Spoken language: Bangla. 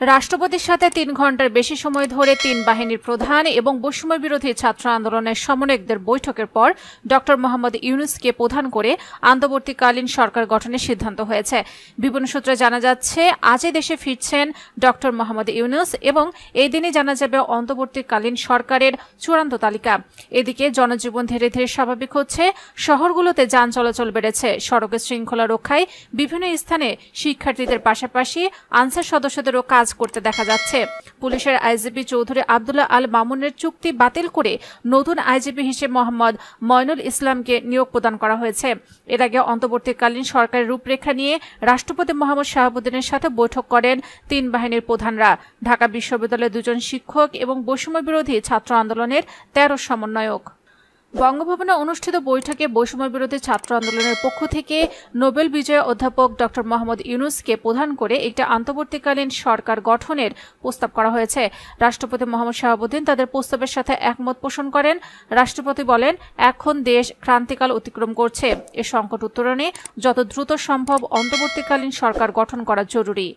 রাষ্ট্রপতির সাথে ৩ ঘণ্টার বেশি সময় ধরে ৩ বাহিনীর প্রধান এবং বৈষম্য বিরোধী ছাত্র আন্দোলনের সমন্বয়কদের বৈঠকের পর ড মোহাম্মদ ইউনূসকে প্রধান করে অন্তর্বর্তীকালীন সরকার গঠনের সিদ্ধান্ত হয়েছে। বিভিন্ন সূত্রে জানা যাচ্ছে, আজই দেশে ফিরছেন ড মোহাম্মদ ইউনূস এবং এই দিনই জানা যাবে অন্তর্বর্তীকালীন সরকারের চূড়ান্ত তালিকা। এদিকে জনজীবন ধীরে ধীরে স্বাভাবিক হচ্ছে, শহরগুলোতে যান চলাচল বেড়েছে। সড়কের শৃঙ্খলা রক্ষায় বিভিন্ন স্থানে শিক্ষার্থীদের পাশাপাশি আনসার সদস্যদেরও কাজ করতে দেখা যাচ্ছে। পুলিশের আইজিপি চৌধুরী আব্দুল্লাহ আল মামুনের চুক্তি বাতিল করে নতুন আইজিপি হিসেবে মোহাম্মদ ময়নুল ইসলামকে নিয়োগ প্রদান করা হয়েছে। এর আগে অন্তর্বর্তীকালীন সরকারের রূপরেখা নিয়ে রাষ্ট্রপতি মোহাম্মদ শাহাবুদ্দিনের সাথে বৈঠক করেন ৩ বাহিনীর প্রধানরা। ঢাকা বিশ্ববিদ্যালয়ের 2 জন শিক্ষক এবং বৈষম্য বিরোধী ছাত্র আন্দোলনের 13 সমন্বয়ক। বঙ্গভবনে অনুষ্ঠিত বৈঠকে বৈষম্য বিরোধী ছাত্র আন্দোলনের পক্ষ থেকে নোবেল বিজয়ী অধ্যাপক ড মোহাম্মদ ইউনূসকে প্রধান করে একটি অন্তর্বর্তীকালীন সরকার গঠনের প্রস্তাব করা হয়েছে। রাষ্ট্রপতি মোহাম্মদ শাহাবুদ্দিন তাদের প্রস্তাবের সাথে একমত পোষণ করেন। রাষ্ট্রপতি বলেন, এখন দেশ ক্রান্তিকাল অতিক্রম করছে। এ সংকট উত্তরণে যত দ্রুত সম্ভব অন্তর্বর্তীকালীন সরকার গঠন করা জরুরি।